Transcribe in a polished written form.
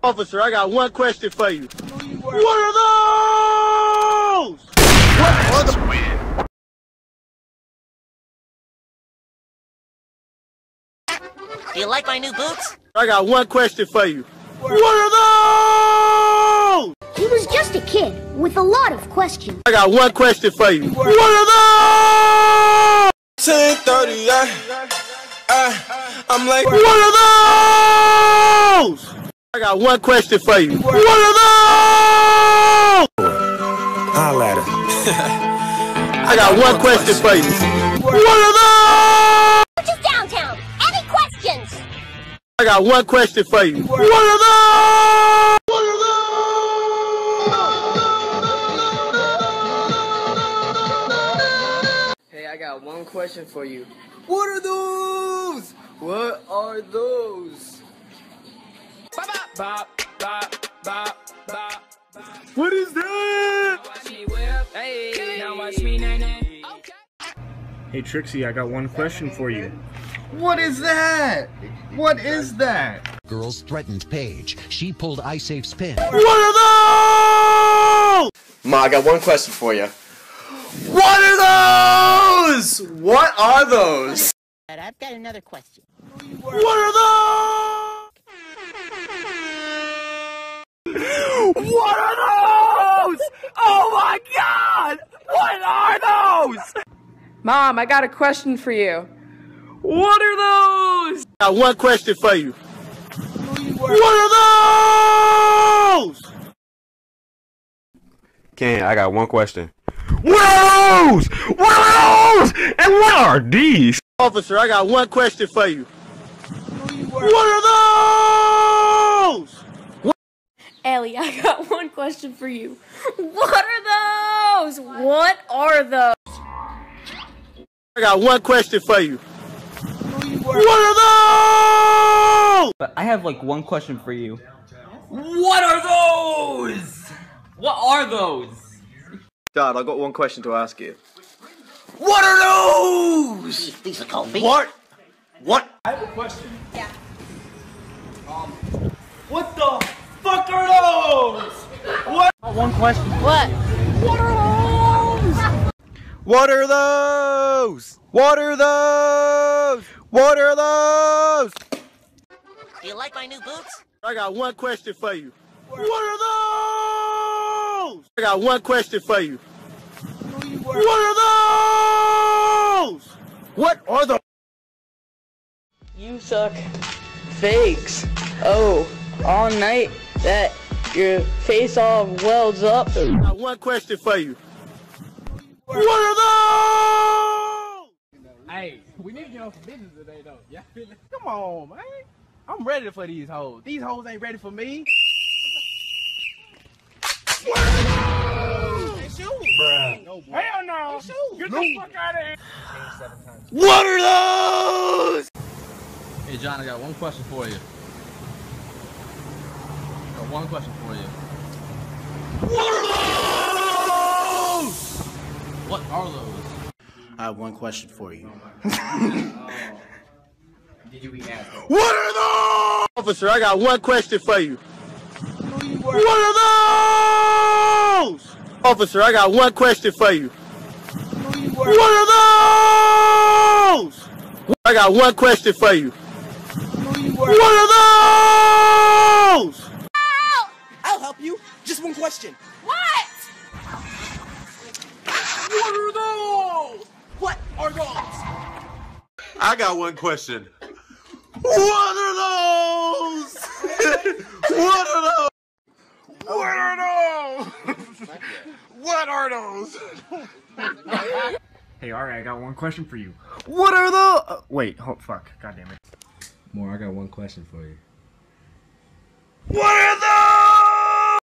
Officer, I got one question for you. What are those? What are the... Do you like my new boots? I got one question for you. What are those? He was just a kid with a lot of questions. I got one question for you. What are those? 10:30, I'm like, what are those? I got one question for you. What are those? holla at her. I got one question for you. What are those? Just downtown. Any questions? I got one question for you. What are those? What are those? Hey, I got one question for you. What are those? What are those? What is that? Hey Trixie, I got one question for you. What is that? What is that? Girls threatened Paige. She pulled iSafe's pin. What are those? Ma, I got one question for you. What are those? What are those? I've got another question. What are those? What are those? Oh my God! What are those? Mom, I got a question for you. What are those? I got one question for you. What are those? Ken, I got one question. What are those? What are those? And what are these? Officer, I got one question for you. What are those? Ellie, I got one question for you. What are those? What are those? I got one question for you. What are those? But I have like one question for you. What are those? What are those? Dad, I got one question to ask you. What are those? These are called bees. What? I have a question. Yeah. What the fuck are those? What? One question. What? What are those? What are those? What are those? Do you like my new boots? I got one question for you. What are those? I got one question for you. What are those? What are those? You suck fakes. Oh, all night that your face all welds up. I got one question for you. What are those? Hey, we need to get on some business today, though. Yeah, come on, man. I'm ready for these hoes. These hoes ain't ready for me. What are those? Hey, shoot. Bruh. No, boy. Hell no. Hey, shoot. Get the fuck out of here. What are those? Hey John, I got one question for you. One question for you. What are those? What are those? I have one question for you. Did you eat ass? What are those? Officer, I got one question for you. What are those? Officer, I got one question for you. What are those? I got one question for you. What are those? I'll help you. Just one question. What? What are those? What are those? I got one question. What are those? What are those? What are those? What are those? Hey, alright, I got one question for you. What are those? Wait, fuck. God damn it. More, I got one question for you. What are